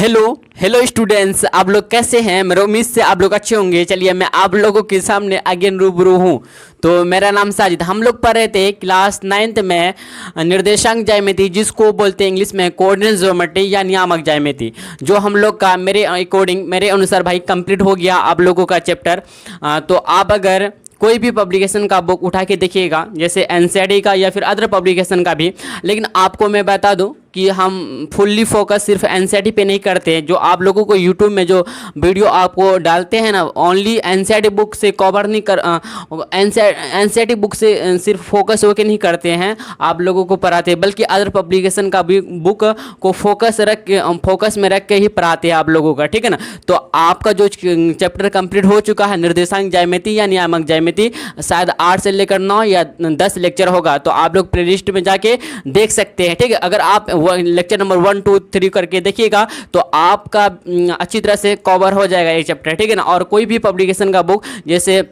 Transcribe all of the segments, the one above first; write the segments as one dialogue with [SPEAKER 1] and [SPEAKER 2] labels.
[SPEAKER 1] Hello hello students, आप लोग कैसे हैं। मेरे उम्मीद से आप लोग अच्छे होंगे। चलिए मैं आप लोगों के सामने अगेन रूबरू हूँ। तो मेरा नाम साजिद। हम लोग पढ़ रहे थे क्लास 9th में निर्देशांक ज्यामिति, जिसको बोलते हैं इंग्लिश में कोऑर्डिनेट ज्योमेट्री या नियामक ज्यामिति, जो हम लोग का मेरे अकॉर्डिंग मेरे अनुसार भाई कंप्लीट हो गया आप लोगों का चैप्टर। तो आप अगर कोई भी पब्लिकेशन का बुक उठा के देखिएगा, जैसे एनसीईआरटी का या फिर अदर पब्लिकेशन का भी, लेकिन आपको मैं बता दूं कि हम फुल्ली फोकस सिर्फ एनसीईआरटी पे नहीं करते हैं। जो आप लोगों को यूट्यूब में जो वीडियो आपको डालते हैं ना, ओनली एनसीईआरटी बुक से कवर नहीं कर, एनसीईआरटी बुक से सिर्फ फोकस होकर नहीं करते हैं आप लोगों को पढ़ाते हैं, बल्कि अदर पब्लिकेशन का भी बुक को फोकस में रख के ही पढ़ाते हैं आप लोगों का, ठीक है ना। तो आपका जो चैप्टर कंप्लीट हो चुका है निर्देशांक ज्यामिति या नियामक ज्यामिति, शायद 8 से लेकर 9 या 10 लेक्चर होगा। तो आप लोग प्ले लिस्ट में जाके देख सकते हैं, ठीक है। अगर आप लेक्चर नंबर 1, 2, 3 करके देखिएगा तो आपका अच्छी तरह से कवर हो जाएगा ये चैप्टर, ठीक है ना। और कोई भी पब्लिकेशन का बुक, जैसे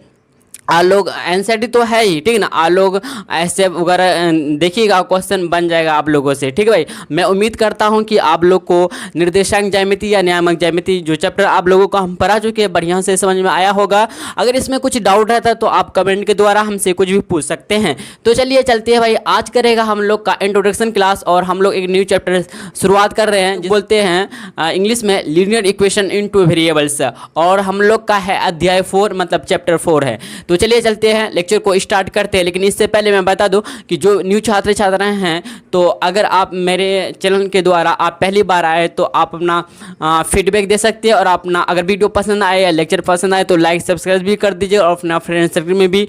[SPEAKER 1] आप लोग एनसीईआरटी तो है ही, ठीक है ना, आप लोग ऐसे वगैरह देखिएगा, क्वेश्चन बन जाएगा आप लोगों से, ठीक है भाई। मैं उम्मीद करता हूं कि आप लोग को निर्देशांक ज्यामिति या नियामक ज्यामिति जो चैप्टर आप लोगों को हम पढ़ा चुके हैं बढ़िया से समझ में आया होगा। अगर इसमें कुछ डाउट रहता तो आप कमेंट के द्वारा हमसे कुछ भी पूछ सकते हैं। तो चलिए चलते हैं भाई, आज करेगा हम लोग का इंट्रोडक्शन क्लास, और हम लोग एक न्यू चैप्टर शुरुआत कर रहे हैं, बोलते हैं इंग्लिश में लीनियर इक्वेशन इन 2 वेरिएबल्स, और हम लोग का है अध्याय 4, मतलब चैप्टर 4 है। तो चलिए चलते हैं, लेक्चर को स्टार्ट करते हैं। लेकिन इससे पहले मैं बता दूं कि जो न्यू छात्र छात्राएं हैं, तो अगर आप मेरे चैनल के द्वारा आप पहली बार आए तो आप अपना फीडबैक दे सकते हैं, और अपना अगर वीडियो पसंद आए या लेक्चर पसंद आए तो लाइक सब्सक्राइब भी कर दीजिए, और अपना फ्रेंड सर्कल में भी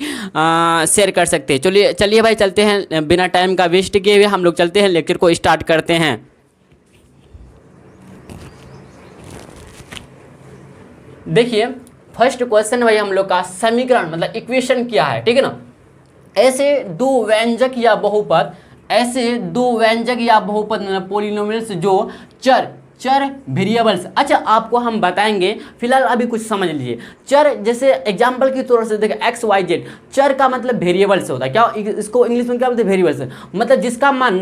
[SPEAKER 1] शेयर कर सकते हैं। चलिए भाई चलते हैं, बिना टाइम का वेस्ट किए हुए हम लोग चलते हैं, लेक्चर को स्टार्ट करते हैं। देखिए फर्स्ट क्वेश्चन भाई हम लोग का समीकरण मतलब इक्वेशन क्या है, ठीक है ना। ऐसे दो व्यंजक या बहुपद, मतलब पोलिनोमियल्स जो चर वेरिएबल्स। अच्छा आपको हम बताएंगे, फिलहाल अभी कुछ समझ लीजिए। चर जैसे एग्जांपल की तौर से देखिए एक्स वाई जेड, चर का मतलब वेरिएबल्स होता है। क्या इसको इंग्लिश में क्या बोलते हैं? वेरिएबल्स, मतलब जिसका मान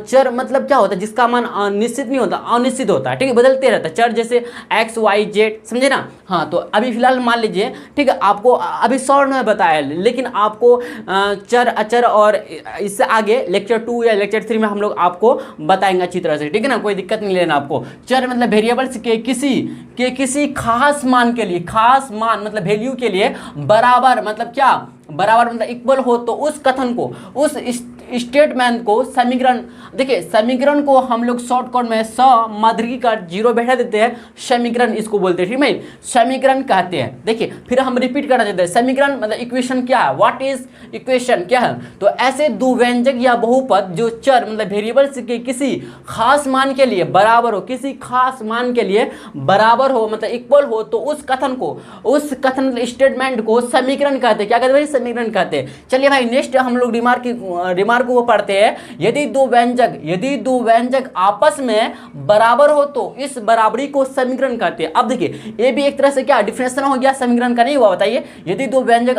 [SPEAKER 1] चर मतलब क्या होता है? जिसका मान निश्चित नहीं होता, अनिश्चित होता है, ठीक है, बदलते रहता है। चर जैसे एक्स वाई जेड, समझे ना। हाँ, तो अभी फिलहाल मान लीजिए, ठीक है, आपको अभी शॉर्ट में बताया, लेकिन आपको चर अचर और इससे आगे लेक्चर 2 या लेक्चर 3 में हम लोग आपको बताएंगे अच्छी तरह से, ठीक है ना, कोई दिक्कत नहीं लेना आपको। चर मतलब वेरिएबल्स के किसी खास मान के लिए, खास मान मतलब वैल्यू के लिए बराबर, मतलब क्या बराबर मतलब इक्वल हो, तो उस कथन को, उस स्टेटमेंट को समीकरण, देखिए समीकरण को हम लोग शॉर्टकट में माध्यिका का 0 बैठा देते हैं, समीकरण इसको बोलते हैं, ठीक है, समीकरण कहते हैं। देखिए फिर हम रिपीट करना चाहते हैं, समीकरण मतलब इक्वेशन क्या है, व्हाट इज इक्वेशन क्या है। तो ऐसे दो व्यंजक या बहुपद जो चर मतलब वेरिएबल्स के किसी खास मान के लिए बराबर हो, किसी खास मान के लिए बराबर हो मतलब इक्वल हो, तो उस कथन स्टेटमेंट को समीकरण कहते हैं। क्या कहते हैं? समीकरण कहते हैं। चलिए भाई नेक्स्ट हम लोग रिमार्क को पढ़ते हैं। यदि दो व्यंजक आपस में बराबर हो तो इस बराबरी को समीकरण कहते हैं। अब देखिए ये भी एक तरह से क्या डिफरेंशिएशन हो गया, समीकरण का नहीं हुआ। बताइए, यदि दो व्यंजक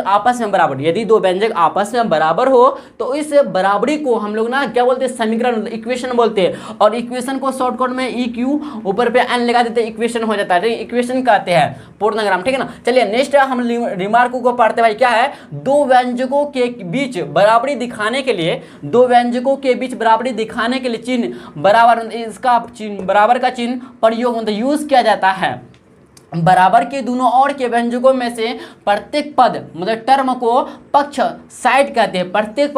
[SPEAKER 1] आपस में बराबर हो तो इस बराबरी को हम लोग ना क्या बोलते हैं? समीकरण, इक्वेशन बोलते हैं। और इक्वेशन को शॉर्टकट में EQ ऊपर पे n लगा देते हैं, इक्वेशन हो जाता है, इक्वेशन कहते हैं पूर्णांक, ठीक है ना। चलिए नेक्स्ट हम रिमार्क को पढ़ते हैं भाई। क्या है? दो व्यंजकों के बीच बराबरी दिखाने के लिए चिन्ह बराबर, इसका चिन्ह बराबर का चिन्ह प्रयोग मतलब यूज किया जाता है। बराबर के दोनों ओर के व्यंजकों में से प्रत्येक पद मतलब टर्म को पक्ष साइड कहते हैं। प्रत्येक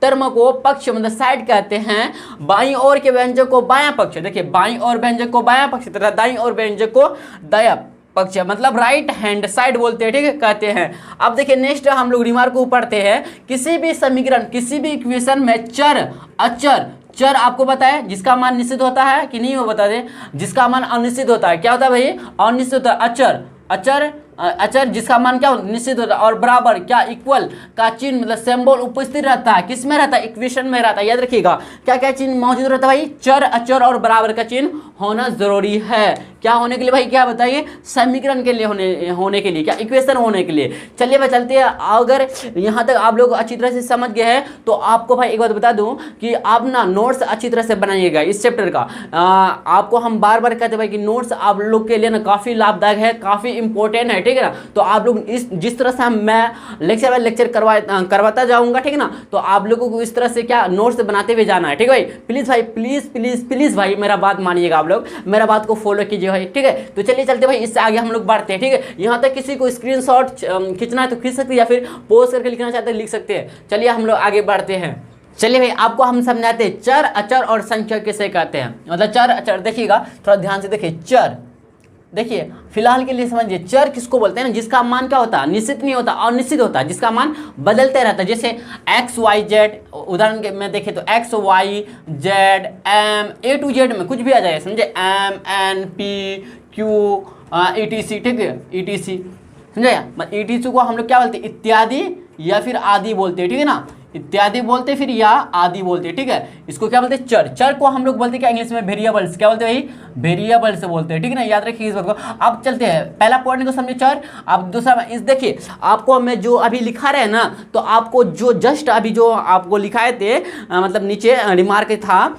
[SPEAKER 1] टर्म को पक्ष मतलब साइड कहते हैं। बाईं ओर के व्यंजक को बायां पक्ष, देखिए बाईं ओर व्यंजक को बायां पक्ष तथा दाईं ओर व्यंजक को दायां पक्ष मतलब राइट हैंड साइड बोलते हैं, ठीक है, कहते हैं। अब देखिए नेक्स्ट हम लोग रिमार्क को पढ़ते हैं। किसी भी समीकरण, किसी भी इक्वेशन में चर चर आपको पता है जिसका मान निश्चित होता है कि नहीं, वो बता दें। जिसका मान अनिश्चित होता है, क्या होता है भाई? अनिश्चित होता है। अचर अचर जिसका मान क्या निश्चित होता है और बराबर क्या इक्वल का चिन्ह मतलब सिंबल उपस्थित रहता है, किस में रहता है, इक्वेशन में रहता है। याद रखिएगा क्या क्या चिन्ह मौजूद रहता है भाई, चर अचर और बराबर का चिन्ह होना जरूरी है। क्या होने के लिए भाई, क्या बताइए, समीकरण के लिए होने के लिए, क्या इक्वेशन होने के लिए। चलिए भाई चलते हैं। अगर यहाँ तक आप लोग अच्छी तरह से समझ गए हैं तो आपको भाई एक बात बता दूं कि आप ना नोट्स अच्छी तरह से बनाइएगा इस चैप्टर का। आपको हम बार बार कहते हैं भाई कि नोट्स आप लोग के लिए ना काफ़ी लाभदायक है, काफ़ी इंपॉर्टेंट है, ठीक है ना। तो आप लोग इस जिस तरह से मैं लेक्चर बाय लेक्चर करवाता जाऊँगा, ठीक है ना, तो आप लोगों को इस तरह से क्या नोट्स बनाते हुए जाना है, ठीक है भाई। प्लीज़ भाई प्लीज़ भाई मेरा बात मानिएगा, आप लोग मेरा बात को फॉलो कीजिए भाई, ठीक है। तो चलिए चलते भाई, इससे आगे हम लोग बढ़ते हैं, ठीक है। यहाँ तक किसी को स्क्रीनशॉट खींचना है तो खींच सकते हैं या फिर पोस्ट करके लिखना चाहते हैं लिख सकते हैं। चलिए हम लोग आगे बढ़ते हैं। चलिए भाई आपको हम समझाते हैं चर अचर और संख्या किसे कहते हैं। मतलब चर अचर देखिएगा, थोड़ा ध्यान से देखिए। चर देखिए फिलहाल के लिए समझिए, चर किसको बोलते हैं ना, जिसका मान क्या होता है, निश्चित नहीं होता, अनिश्चित होता है, जिसका मान बदलते रहता है। जैसे एक्स वाई जेड, उदाहरण के में देखें तो X Y Z M A to Z में कुछ भी आ जाए, समझे, M N P Q ETC, ठीक है, ETC समझे। ETC को हम लोग क्या बोलते हैं, इत्यादि या फिर आदि बोलते हैं, ठीक है ना, इत्यादि बोलते फिर या आदि बोलते, ठीक है। इसको क्या बोलते हैं, चर। चर को हम लोग बोलते हैं क्या इंग्लिश में, वेरिएबल्स। क्या बोलते हैं भाई, वेरिएबल्स बोलते हैं, ठीक है ना। याद रखिए इस बात को। अब चलते हैं, पहला पॉइंट को समझे चर। अब दूसरा इस देखिए, आपको मैं जो अभी लिखा रहे ना, तो आपको जो जस्ट अभी जो आपको लिखाए थे मतलब नीचे रिमार्क था,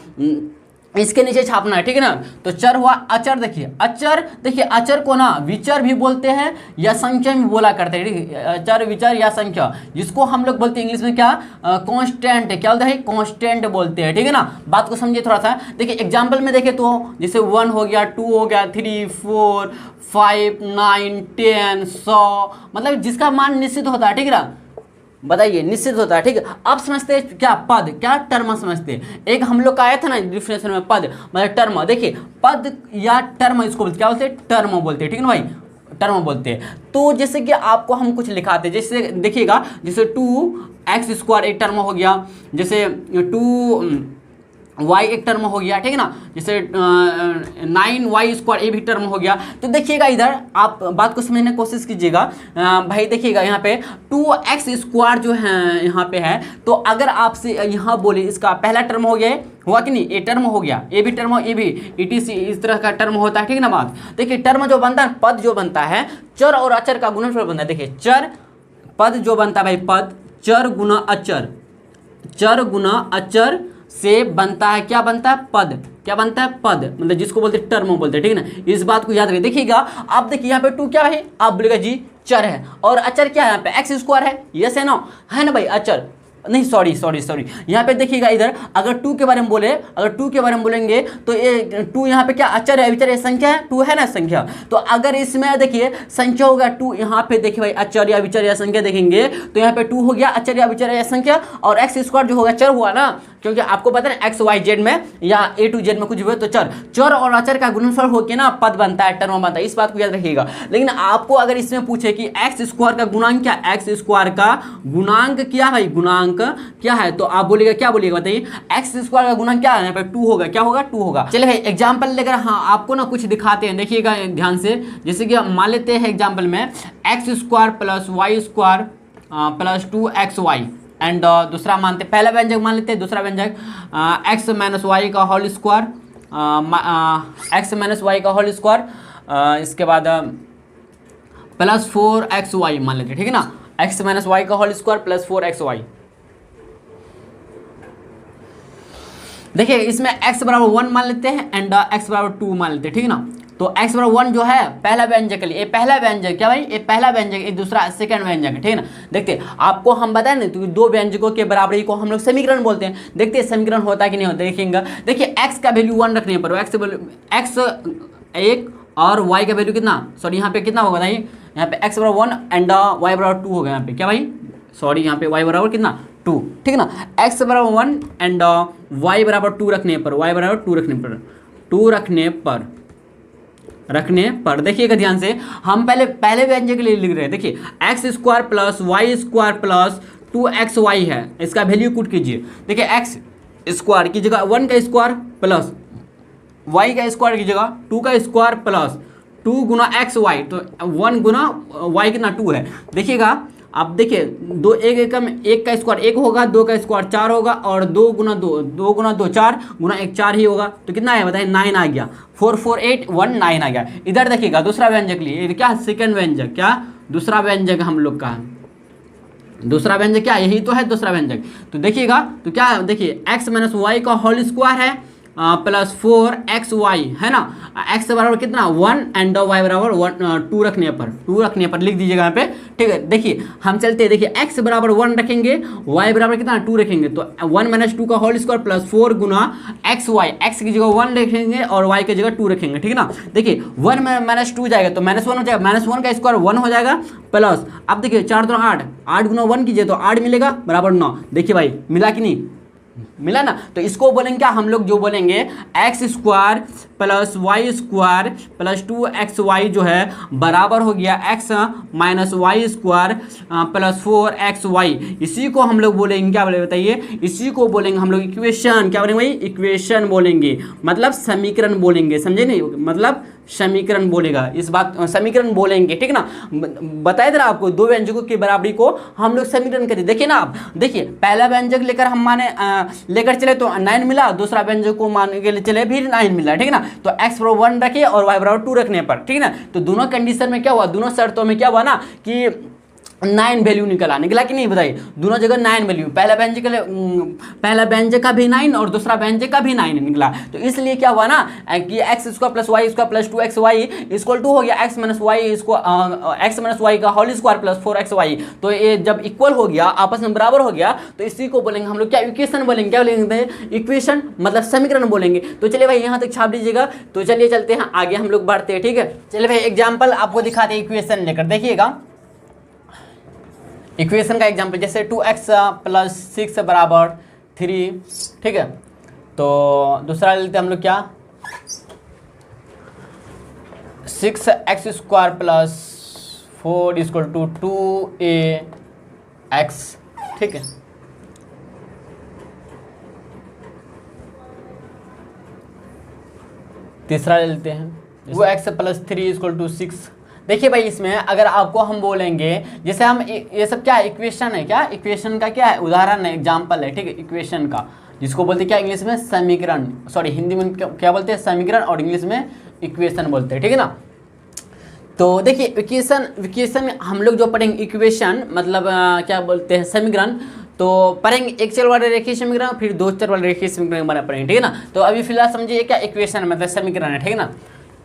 [SPEAKER 1] इसके नीचे छापना है, ठीक है ना। तो चर हुआ। अचर देखिए, अचर देखिए, अचर को ना विचर भी बोलते हैं या संख्या भी बोला करते हैं, ठीक है। अचर विचर या संख्या, जिसको हम लोग बोलते हैं इंग्लिश में क्या, कांस्टेंट। क्या बोलते हैं, कांस्टेंट बोलते हैं, ठीक है ना। बात को समझिए थोड़ा सा। देखिए एग्जाम्पल में देखें तो जैसे 1 हो गया, 2 हो गया, 3 4 5 9 10 100, मतलब जिसका मान निश्चित होता है, ठीक है ना। बताइए निश्चित होता है, ठीक है। अब समझते हैं क्या पद, क्या टर्म समझते हैं। एक हम लोग का आया था ना डिफिनेशन में, पद मतलब टर्म। देखिए पद या टर्म इसको बोलते, क्या बोलते हैं, टर्म बोलते हैं, ठीक है ना भाई, टर्म बोलते हैं। तो जैसे कि आपको हम कुछ लिखाते हैं, जैसे देखिएगा, जैसे 2x² एक टर्म हो गया, जैसे 2y एक टर्म हो गया, ठीक है ना, जैसे 9y² ये भी टर्म हो गया। तो देखिएगा इधर आप बात को समझने की कोशिश कीजिएगा भाई। देखिएगा यहाँ पे 2x² जो है यहाँ पे है, तो अगर आपसे यहाँ बोले इसका पहला टर्म हो गया, हुआ कि नहीं, ये टर्म हो गया, ये भी टर्म हो, ये भी ETC इस तरह का टर्म होता है, ठीक है ना बात। देखिए टर्म जो बनता है, पद जो बनता है, चर और अचर का गुणनफल बनता है। देखिए चर पद जो बनता है भाई, पद चर गुना अचर, चर गुना अचर से बनता है, क्या बनता है, पद। क्या बनता है, पद, मतलब जिसको बोलते हैं टर्म बोलते हैं, ठीक है ना। इस बात को याद रखिए। देखिएगा आप देखिए यहाँ पे 2 क्या है, आप बोलेगा जी चर है, और अचर क्या है यहाँ पे, x² है, यस है ना भाई, अचर नहीं, सॉरी यहाँ पे देखिएगा इधर, अगर 2 के बारे में बोले, अगर 2 के बारे में बोलेंगे तो ये 2 यहाँ पे क्या अचर है, विचर है, संख्या है, 2 है ना संख्या। तो अगर इसमें देखिए संख्या होगा 2, यहाँ पे देखिए भाई अचर या विचर या संख्या देखेंगे तो यहाँ पे 2 हो गया, अचर या विचर या संख्या, और x² जो होगा चर हुआ ना, क्योंकि आपको पता है एक्स वाई जेड में या A to Z में कुछ हुए तो चर और अचर का गुणनफल होकर ना पद बनता है, टर्म बनता है, इस बात को याद रखिएगा। लेकिन आपको अगर इसमें पूछे कि x² का गुणांक क्या, x² का गुणांक क्या भाई, गुणांक क्या है, तो आप बोलिएगा, क्या बोलिएगा बताइए, x² का गुणांक क्या है, यहाँ पे 2 होगा, क्या होगा, 2 होगा। चलिए भाई एग्जाम्पल लेकर हाँ आपको ना कुछ दिखाते हैं, देखिएगा ध्यान से। जैसे कि मान लेते हैं एग्जाम्पल में x² + y² + 2xy, एंड दूसरा मानते, पहला व्यंजक मान लेते हैं, दूसरा व्यंजक x - y का होल स्क्वायर, x - y का होल स्क्वायर, इसके बाद +4xy मान लेते हैं, ठीक है ना, x - y का होल स्क्वायर +4xy। देखिए इसमें x = 1 मान लेते हैं एंड x = 2 मान लेते हैं, ठीक है ना। तो x = 1 जो है पहला व्यंजक के लिए, ये पहला व्यंजक क्या भाई, ये पहला व्यंजक, ये दूसरा सेकंड व्यंजक है, ठीक है ना। देखते आपको हम बताएं ना, तो 2 व्यंजकों के बराबरी को हम लोग समीकरण बोलते हैं। देखते हैं समीकरण होता है कि नहीं होता, देखेंगे। देखिए x का वैल्यू 1 रखने पर, x 1 और y का वैल्यू कितना, सॉरी यहाँ पे कितना होगा बताइए, यहाँ पे x = 1 एंड y = 2 होगा यहाँ पे, क्या भाई, सॉरी यहाँ पे y बराबर कितना, 2, ठीक है ना। x = 1 एंड y = 2 रखने पर, y = 2 रखने पर देखिएगा ध्यान से, हम पहले व्यंजक के लिए लिख रहे हैं। देखिए x² + y² + 2xy है, इसका वैल्यू पुट कीजिए। देखिए x² की जगह 1 का स्क्वायर प्लस y का स्क्वायर की जगह 2 का स्क्वायर प्लस 2 गुना एक्स वाई, तो 1 गुना वाई कितना 2 है। देखिएगा अब देखिए, दो एक एक में एक का स्क्वायर 1 होगा, 2 का स्क्वायर 4 होगा, और 2 गुना 2 4 गुना 1 4 ही होगा, तो कितना है बताइए 9 आ गया। 4 4 8 1 9 आ गया। इधर देखिएगा दूसरा व्यंजक लिए, ये क्या सेकंड व्यंजक, क्या दूसरा व्यंजक हम लोग का दूसरा व्यंजक क्या, यही तो है दूसरा व्यंजक। तो देखिएगा तो क्या है, देखिए x माइनस वाई का होल स्क्वायर है प्लस 4xy है ना, x बराबर कितना 1 एंड y बराबर 2 रखने पर लिख दीजिएगा यहाँ पे, ठीक है। देखिए हम चलते हैं, देखिए x बराबर 1 रखेंगे, y बराबर कितना 2 रखेंगे, तो 1 माइनस 2 का होल स्क्वायर प्लस 4 गुना xy, x की जगह 1 रखेंगे और y की जगह 2 रखेंगे, ठीक है ना। देखिए 1 माइनस 2 जाएगा तो -1 हो जाएगा, -1 का स्क्वायर 1 हो जाएगा प्लस, अब देखिए 4 तो 8, 8 गुना 1 कीजिए तो 8 मिलेगा बराबर 9। देखिए भाई मिला कि नहीं, मिला ना। तो इसको बोलेंगे क्या, हम लोग जो बोलेंगे x square plus y square plus 2xy जो है बराबर हो गया x minus y square plus 4xy। इसी को हम लोग बोलेंगे क्या बोलेंगे बताइए, इसी को बोलेंगे हम लोग इक्वेशन, क्या बोलेंगे भाई इक्वेशन बोलेंगे, मतलब समीकरण बोलेंगे, समझे नहीं, मतलब समीकरण बोलेगा, इस बात समीकरण बोलेंगे, ठीक ना। बताया था आपको दो व्यंजकों की बराबरी को हम लोग समीकरण करें। देखिए ना आप, देखिए पहला व्यंजक लेकर हम लेकर चले तो 9 मिला, दूसरा व्यंजक को मान के चले फिर 9 मिला, ठीक है ना। तो x बराबर 1 रखे और y बराबर 2 रखने पर, ठीक है ना। तो दोनों कंडीशन में क्या हुआ, दोनों शर्तों में क्या हुआ ना कि 9 वैल्यू निकला कि नहीं बताइए, दोनों जगह 9 वैल्यू, पहला व्यंजक का भी 9 और दूसरा व्यंजक का भी 9 निकला। तो इसलिए क्या हुआ ना कि x square plus y square plus 2xy equal to हो गया एक्स माइनस वाई का होल स्क्वायर प्लस 4xy। तो ये जब इक्वल हो गया, आपस में बराबर हो गया, तो इसी को बोलेंगे हम लोग क्या, इक्वेशन बोलेंगे, क्या बोलेंगे इक्वेशन, मतलब समीकरण बोलेंगे। तो चलिए भाई यहाँ तक छाप लीजिएगा। तो चलिए चलते हैं आगे, हम लोग बढ़ते हैं, ठीक है। चलिए भाई एग्जाम्पल आपको दिखाते हैं इक्वेशन लेकर, देखिएगा इक्वेशन का एग्जांपल, जैसे 2x प्लस 6 बराबर 3, ठीक है। तो दूसरा लेते हैं हम लोग क्या, 6x square plus 4 equal to 2ax, ठीक है। तीसरा ले लेते हैं, वो x प्लस 3 इक्वल टू 6। देखिए भाई इसमें अगर आपको हम बोलेंगे, जैसे हम ये सब क्या इक्वेशन है, क्या इक्वेशन का क्या है उदाहरण है, एग्जांपल है, ठीक है, इक्वेशन का, जिसको बोलते हैं क्या इंग्लिश में समीकरण, सॉरी हिंदी में क्या बोलते हैं समीकरण, और इंग्लिश में इक्वेशन बोलते हैं, ठीक है ना। तो देखिए इक्वेशन हम लोग जो पढ़ेंगे इक्वेशन मतलब क्या बोलते हैं समीकरण, तो पढ़ेंगे एक चर वाले रेखीय समीकरण, फिर दो चर वाले रेखीय समीकरण पढ़ेंगे, ठीक है ना। तो अभी फिलहाल समझिए क्या इक्वेशन मतलब समीकरण है, ठीक है ना।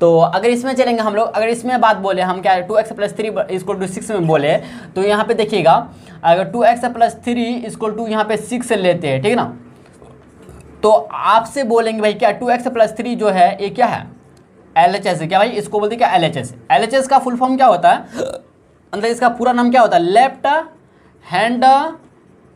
[SPEAKER 1] तो अगर इसमें चलेंगे हम लोग, अगर इसमें बात बोले हम क्या 2x प्लस 3 इक्वल टू 6 में बोले, तो यहाँ पे देखिएगा अगर 2x प्लस 3 इक्वल टू यहाँ पे 6 लेते हैं, ठीक है ना। तो आपसे बोलेंगे भाई क्या 2x प्लस 3 जो है ये क्या है LHS है, क्या भाई इसको बोलते हैं क्या LHS। LHS का फुल फॉर्म क्या होता है, मतलब इसका पूरा नाम क्या होता है, लेफ्ट हैंड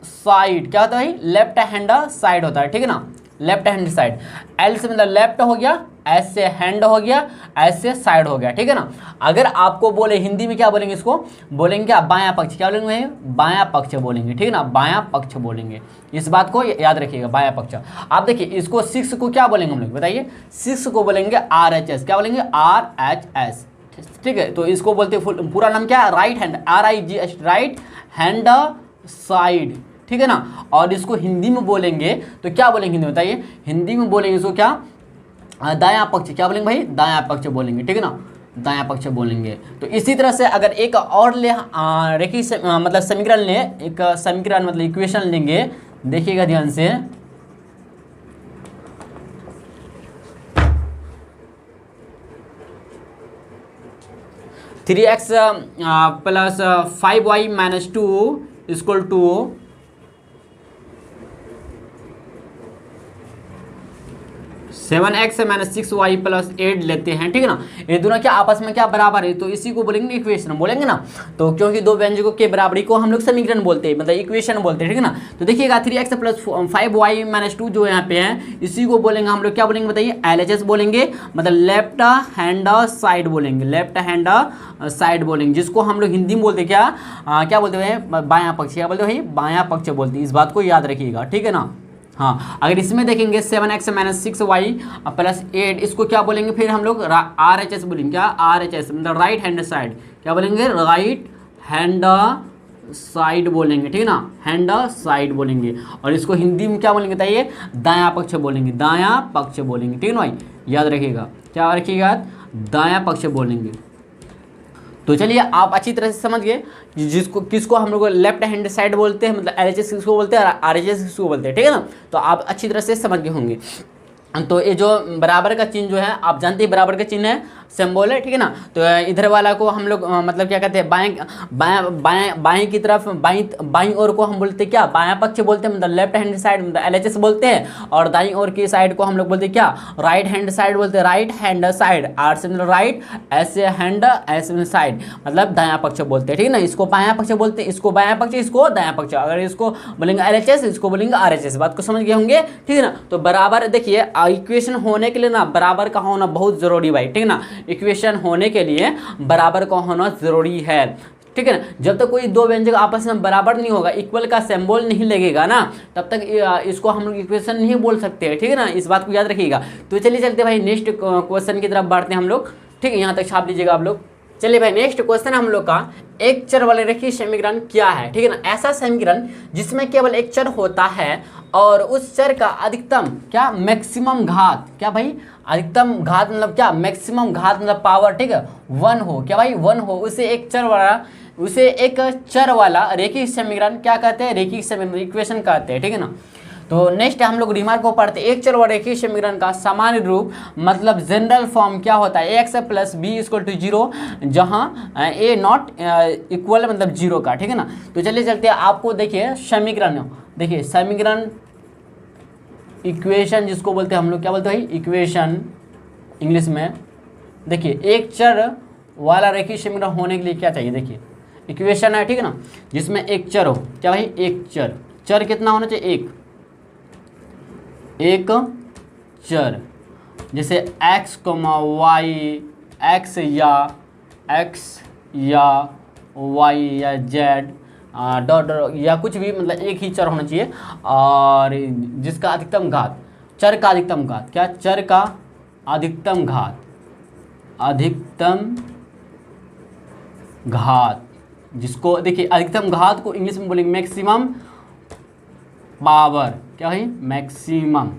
[SPEAKER 1] साइड, क्या होता है भाई लेफ्ट हैंड साइड होता है, ठीक है ना, लेफ्ट हैंड साइड। L से मतलब लेफ्ट हो गया, S से हैंड हो गया, S से साइड हो गया, ठीक है ना। अगर आपको बोले हिंदी में क्या बोलेंगे, इसको बोलेंगे क्या बायां पक्ष, क्या बोलेंगे बायां पक्ष बोलेंगे, ठीक है ना, बायां पक्ष बोलेंगे, इस बात को याद रखिएगा बायां पक्ष। आप देखिए इसको 6 को क्या बोलेंगे हम लोग बताइए, 6 को बोलेंगे RHS, क्या बोलेंगे RHS, ठीक है। तो इसको बोलते पूरा नाम क्या है right hand, RIGH right hand side, ठीक है ना। और इसको हिंदी में बोलेंगे तो क्या बोलेंगे हिंदी में बताइए, हिंदी में बोलेंगे इसको क्या दायां पक्ष, क्या बोलेंगे भाई दायां पक्ष बोलेंगे, ठीक है ना, दायां पक्ष बोलेंगे। तो इसी तरह से अगर एक और ले रेखीय मतलब समीकरण ले, एक समीकरण मतलब इक्वेशन लेंगे, देखिएगा ध्यान से, three x plus 5y minus 2 equal to 7x minus 6y plus 8 लेते हैं, ठीक है ना। ये दोनों क्या आपस में क्या बराबर है, तो इसी को बोलेंगे इक्वेशन बोलेंगे ना। तो क्योंकि दो व्यंजकों के बराबरी को हम लोग समीकरण बोलते हैं, मतलब इक्वेशन बोलते हैं, ठीक है ना। तो देखिएगा 3x प्लस 5y माइनस 2 जो यहाँ पे है, इसी को बोलेंगे हम लोग क्या बोलेंगे बताइए LHS बोलेंगे, मतलब लेफ्ट हैंड साइड बोलेंगे, लेफ्ट हैंड साइड बोलेंगे, जिसको हम लोग हिंदी में बोलते क्या बोलते हैं बायां पक्ष, क्या बोलते हैं भाई बायां पक्ष बोलते हैं, इस बात को याद रखिएगा, ठीक है ना। हाँ, अगर इसमें देखेंगे 7x माइनस 6y प्लस 8, इसको क्या बोलेंगे फिर हम लोग RHS बोलेंगे। क्या RHS मतलब राइट हैंड साइड, क्या बोलेंगे राइट हैंड साइड बोलेंगे, ठीक है ना, हैंड साइड बोलेंगे। और इसको हिंदी में क्या बोलेंगे बताइए, दायां पक्ष बोलेंगे, दायां पक्ष बोलेंगे, ठीक है ना भाई, याद रखिएगा, क्या रखिएगा, दायां पक्ष बोलेंगे। तो चलिए आप अच्छी तरह से समझ गए जिसको किसको हम लोग लेफ्ट हैंड साइड बोलते हैं, मतलब LHS किसको बोलते हैं और RHS किसको बोलते हैं, ठीक है ना। तो आप अच्छी तरह से समझ गए होंगे। तो ये जो बराबर का चिन्ह जो है आप जानते हैं, बराबर का चिन्ह है सिंबल है, ठीक है ना। तो इधर वाला को हम लोग मतलब क्या कहते हैं, बाएं की तरफ, बाईं ओर को हम बोलते हैं क्या, बायां पक्ष बोलते हैं, मतलब लेफ्ट हैंड साइड मतलब LHS बोलते हैं। और दाईं ओर की साइड को हम लोग बोलते हैं क्या, राइट हैंड साइड बोलते हैं, राइट हैंड साइड, आर से मतलब राइट, ऐसे हैंड, ऐसे साइड मतलब दायां पक्ष बोलते हैं, ठीक है ना। इसको बायां पक्ष बोलते हैं, इसको बायां पक्ष, इसको दायां पक्ष। अगर इसको बोलेंगे LHS, इसको बोलेंगे RHS। बात को समझ गए होंगे, ठीक है ना। तो बराबर देखिए इक्वेशन होने के लिए ना बराबर का होना बहुत जरूरी भाई, ठीक है ना। इक्वेशन होने के लिए बराबर का होना जरूरी है, ठीक है ना। जब तक कोई दो व्यंजक आपस में बराबर नहीं होगा, इक्वल का सिंबल नहीं लगेगा ना, तब तक इसको हम लोग इक्वेशन नहीं बोल सकते हैं, ठीक है ना। इस बात को याद रखिएगा। तो चलिए चलते भाई नेक्स्ट क्वेश्चन की तरफ बढ़ते हैं हम लोग, ठीक है, यहाँ तक छाप लीजिएगा आप लोग। चलिए भाई नेक्स्ट क्वेश्चन हम लोग का, एक चर वाले रेखीय समीकरण क्या है, ठीक है ना। ऐसा समीकरण जिसमें केवल एक चर होता है और उस चर का अधिकतम क्या, मैक्सिमम घात, क्या भाई, अधिकतम घात मतलब क्या, मैक्सिमम घात मतलब पावर, ठीक है, 1 हो, क्या भाई 1 हो, उसे एक चर वाला रेखीय समीकरण क्या कहते हैं, रेखीय समीकरण इक्वेशन कहते हैं, ठीक है ना। तो नेक्स्ट हम लोग रिमार्क को पढ़ते हैं। एक चर वाले रेखीय समीकरण का सामान्य रूप मतलब जनरल फॉर्म क्या होता है, x plus b equal to 0, जहाँ a नॉट इक्वल मतलब 0 का, ठीक है ना। तो चलिए चलते हैं, आपको देखिए समीकरण, देखिए समीकरण इक्वेशन जिसको बोलते हैं हम लोग, क्या बोलते हैं भाई, इक्वेशन इंग्लिश में। देखिए एक चर वाला रेखीय समीकरण होने के लिए क्या चाहिए, देखिए इक्वेशन है, ठीक है ना, जिसमें एक चर हो, क्या भाई, एक चर कितना होना चाहिए, एक चर, जैसे x, y, x या y या z डॉट या कुछ भी, मतलब एक ही चर होना चाहिए। और जिसका अधिकतम घात, चर का अधिकतम घात, क्या, चर का अधिकतम घात, जिसको देखिए अधिकतम घात को इंग्लिश में बोलेंगे मैक्सिमम पावर, क्या है, मैक्सिमम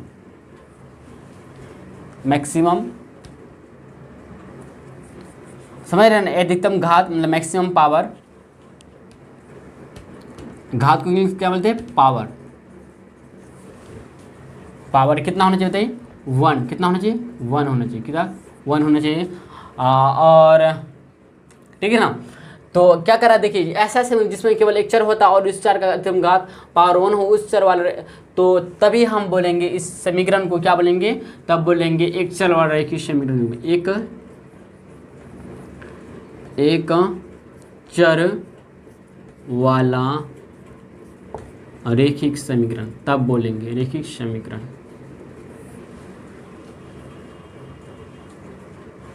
[SPEAKER 1] समझ रहे हैं ना, अधिकतम घात मतलब मैक्सिमम पावर, घात को इंग्लिश क्या बोलते हैं, पावर कितना होना चाहिए बताइए, 1, कितना होना चाहिए, 1 होना चाहिए, कितना 1 होना चाहिए। और ठीक है ना। तो क्या करा, देखिए ऐसा समीकरण जिसमें केवल एक चर होता और इस चर का अधिकतम घात पावर 1 हो, उस चर वाला, तो तभी हम बोलेंगे इस समीकरण को क्या बोलेंगे, तब बोलेंगे एक चर वाला रेखीय समीकरण में, एक चर वाला रेखिक समीकरण, तब बोलेंगे रेखिक समीकरण,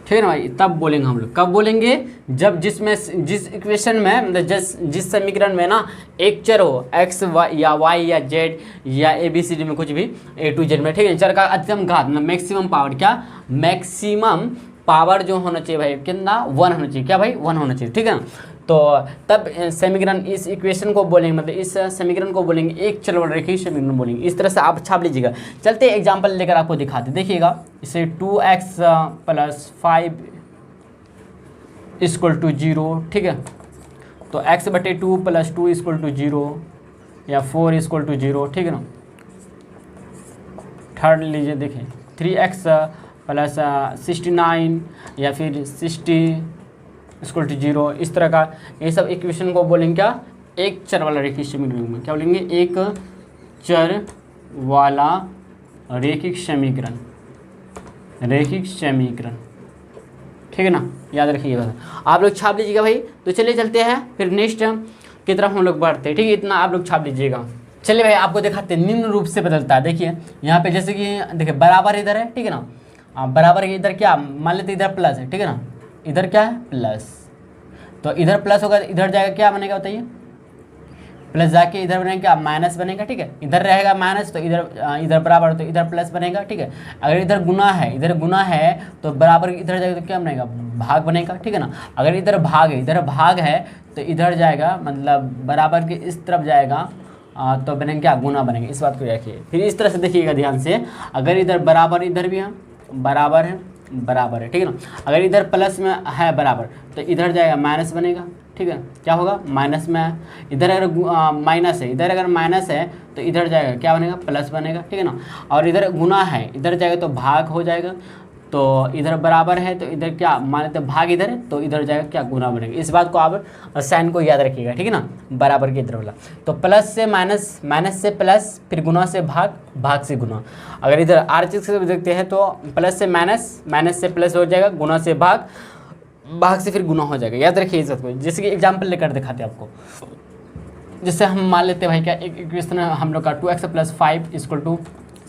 [SPEAKER 1] ठीक है ना भाई। तब बोलेंगे हम लोग, कब बोलेंगे, जब जिस इक्वेशन में मतलब जिस समीकरण में ना एक चर हो, x या y या z या ABCD में कुछ भी A to Z में, ठीक है, चर का अधिकतम घात मतलब मैक्सिमम पावर, क्या, मैक्सिमम पावर जो होना चाहिए भाई, कितना, 1 होना चाहिए, क्या भाई, 1 होना चाहिए, ठीक है ना। तो तब समीकरण, इस इक्वेशन को बोलेंगे, मतलब इस समीकरण को बोलेंगे एक चर वाला रेखीय समीकरण बोलेंगे। इस तरह से आप छाप लीजिएगा। चलते एग्जांपल लेकर आपको दिखाते, देखिएगा, इसे 2x प्लस 5 इक्वल टू 0, ठीक है। तो x/2 प्लस 2 इक्वल टू 0 या 4 इक्वल टू 0, ठीक है ना। थर्ड लीजिए, देखिए 3x प्लस 69 या फिर 60 इक्वल टू 0, इस तरह का, ये सब इक्वेशन को बोलेंगे क्या, एक चर वाला रेखीय समीकरण में, क्या बोलेंगे, एक चर वाला रेखिक समीकरण, ठीक है ना, याद रखिएगा। आप लोग छाप लीजिएगा भाई। तो चलिए चलते हैं फिर नेक्स्ट की तरफ हम लोग बढ़ते हैं, ठीक है, इतना आप लोग छाप लीजिएगा। चलिए भाई आपको दिखाते हैं, निम्न रूप से बदलता है। देखिए यहाँ पे जैसे कि देखिए बराबर इधर है, ठीक है ना, बराबर इधर क्या, मान लेते इधर प्लस है, ठीक है ना, इधर क्या है, प्लस, तो इधर प्लस होगा, इधर जाएगा क्या बनेगा बताइए, प्लस जाके इधर बनेगा क्या, माइनस बनेगा, ठीक है। इधर रहेगा माइनस तो इधर बराबर, तो इधर प्लस बनेगा, ठीक है। अगर इधर गुना है तो बराबर इधर जाएगा तो क्या बनेगा, भाग बनेगा, ठीक है ना। अगर इधर भाग है तो इधर जाएगा, मतलब बराबर के इस तरफ जाएगा तो बनेंगे क्या, गुना बनेंगे। इस बात को रखिए। फिर इस तरह से देखिएगा ध्यान से, अगर इधर बराबर, इधर भी है बराबर है, ठीक है ना। अगर इधर प्लस में है बराबर तो इधर जाएगा माइनस बनेगा, ठीक है। क्या होगा, माइनस में है। इधर अगर माइनस है, इधर अगर माइनस है तो इधर जाएगा क्या बनेगा, प्लस बनेगा, ठीक है ना। और इधर गुना है, इधर जाएगा तो भाग हो जाएगा। तो इधर बराबर है तो इधर क्या, मान लेते भाग इधर है तो इधर जाएगा क्या, गुना बनेगा। इस बात को आप साइन को याद रखिएगा, ठीक है ना, बराबर के इधर वाला। तो प्लस से माइनस, माइनस से प्लस, फिर गुना से भाग, भाग से गुना। अगर इधर आरएचएस से देखते हैं तो प्लस से माइनस, माइनस से प्लस हो जाएगा, गुना से भाग, भाग से फिर गुना हो जाएगा। याद रखिए इस बात को। जैसे कि एग्जाम्पल लेकर दिखाते हैं आपको। जैसे हम मान लेते हैं भाई क्या, एक इक्वेशन हम लोग का 2x + 5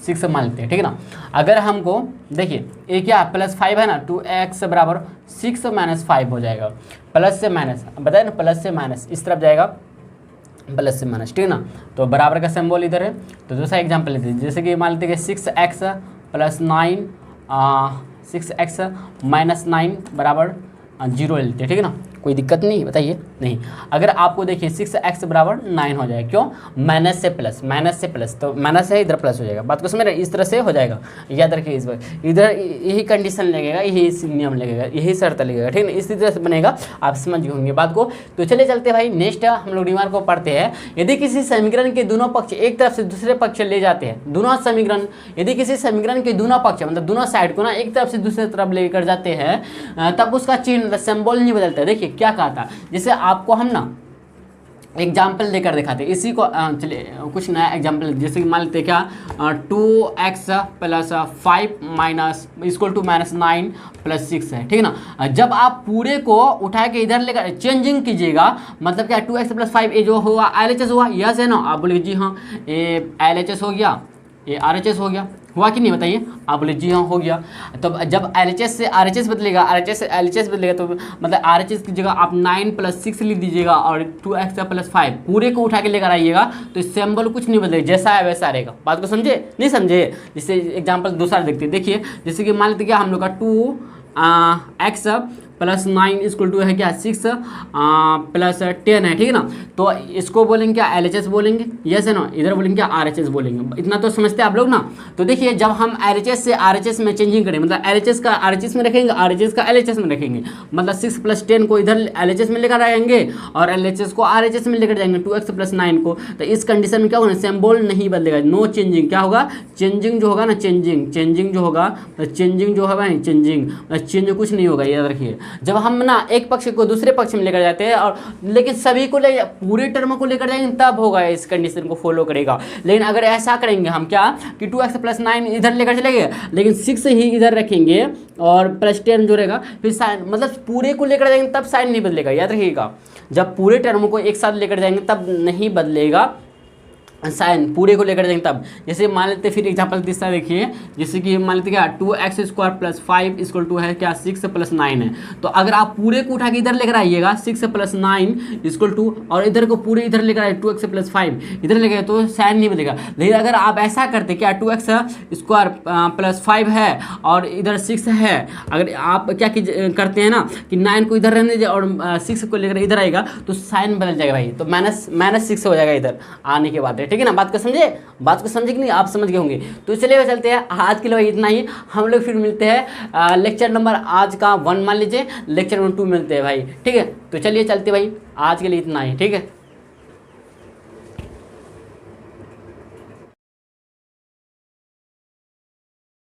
[SPEAKER 1] = 6 मान लेते हैं, ठीक है ना। अगर हमको देखिए ये क्या +5 है ना, 2x = 6 - 5 हो जाएगा। प्लस से माइनस बताए ना, प्लस से माइनस इस तरफ जाएगा, प्लस से माइनस, ठीक है ना। तो बराबर का सिंबल इधर है। तो दूसरा एग्जाम्पल लेते हैं। जैसे कि मान लेते हैं 6x + 9 6x - 9 = 0 लेते हैं, ठीक है ना। कोई दिक्कत नहीं, बताइए। नहीं, अगर आपको देखिए 6x = 9 हो जाएगा, क्यों, माइनस से प्लस, माइनस से प्लस, तो माइनस है इधर प्लस हो जाएगा। बात को समझ रहे हैं, इस तरह से हो जाएगा। याद रखिए इस बार, इधर यही कंडीशन लगेगा, यही नियम लगेगा, यही शर्त लगेगा, ठीक है ना। इसी तरह से बनेगा, आप समझ गए होंगे बात को। तो चलिए चलते भाई, नेक्स्ट हम लोग रिमार्क को पढ़ते हैं। यदि किसी समीकरण के दोनों पक्ष एक तरफ से दूसरे पक्ष ले जाते हैं, दोनों समीकरण, यदि किसी समीकरण के दोनों पक्ष मतलब दोनों साइड को ना एक तरफ से दूसरे तरफ लेकर जाते हैं, तब उसका चिन्ह सिंबल नहीं बदलता है। देखिए क्या कहा था, जैसे आपको हम ना एग्जाम्पल देकर दिखाते हैं इसी को। चलिए कुछ नया एग्जाम्पल, जैसे कि मान लेते हैं क्या, 2x + 5 = -9 + 6 है, ठीक है ना। जब आप पूरे को उठा के इधर लेकर चेंजिंग कीजिएगा, मतलब क्या 2x + 5 ये जो हुआ LHS हुआ, यस है ना। आप बोले जी हाँ, ये LHS हो गया, ये RHS हो गया, हुआ कि नहीं बताइए। आप बोले जी हाँ हो गया। तो जब LHS से RHS बदलेगा, RHS से LHS बदलेगा, तो मतलब RHS की जगह आप 9 + 6 लिख दीजिएगा और 2x + 5 पूरे को उठा के लेकर आइएगा, तो सिंबल कुछ नहीं बदलेगा, जैसा है वैसा रहेगा। बात को समझे, नहीं समझे। जैसे एग्जाम्पल दूसरा देखते हैं। देखिए जैसे कि मान लेते क्या, हम लोग का 2x + 9 = है क्या, 6 + 10 है, ठीक है ना। तो इसको बोलेंगे क्या, LHS बोलेंगे, यस है ना। इधर बोलेंगे क्या, RHS बोलेंगे। इतना तो समझते हैं आप लोग ना। तो देखिए जब हम LHS से RHS में चेंजिंग करें, मतलब LHS का RHS में रखेंगे, RHS का LHS में रखेंगे, मतलब 6 + 10 को इधर LHS में लेकर आएंगे और LHS को RHS में लेकर जाएंगे, 2x + 9 को। तो इस कंडीशन में क्या होगा, सिंबल नहीं बदलेगा, नो चेंजिंग। क्या होगा, चेंजिंग जो होगा ना, चेंजिंग जो होगा, चेंजिंग जो होगा ना, चेंज कुछ नहीं होगा। याद रखिए, जब हम ना एक पक्ष को दूसरे पक्ष में लेकर जाते हैं, और लेकिन सभी को पूरे टर्म को लेकर जाएंगे, तब होगा, इस कंडीशन को फॉलो करेगा। लेकिन अगर ऐसा करेंगे हम क्या, कि 2x + 9 इधर लेकर चलेंगे, लेकिन 6 ही इधर रखेंगे और +10 जो रहेगा, फिर साइन, मतलब पूरे को लेकर जाएंगे तब साइन नहीं बदलेगा। याद रखिएगा, जब पूरे टर्म को एक साथ लेकर जाएंगे तब नहीं बदलेगा साइन, पूरे को लेकर जाएंगे तब। जैसे मान लेते फिर एग्जाम्पल तीसरा देखिए। जैसे कि मान लेते क्या, 2x² + 5 = है क्या, 6 + 9 है। तो अगर आप पूरे को उठा के इधर लेकर आइएगा, 6 + 9 = और इधर को पूरे इधर लेकर आए 2x + 5 इधर लेकर, तो साइन नहीं बदलेगा। लेकिन अगर आप ऐसा करते क्या, 2x² + 5 है और इधर 6 है, अगर आप क्या करते हैं ना, कि 9 को इधर रहने दीजिए और 6 को लेकर इधर आएगा, तो साइन बदल जाएगा भाई। तो -6 हो जाएगा इधर आने के बाद, ठीक है ना। बात को समझे, बात को समझे कि नहीं, आप समझ गए होंगे। तो चलिए चलते हैं, आज के लिए इतना ही। हम लोग फिर मिलते हैं लेक्चर नंबर आज का 1 मान लीजिए, लेक्चर नंबर 2 मिलते हैं भाई, ठीक है। तो चलिए चलते भाई, आज के लिए इतना ही, ठीक है।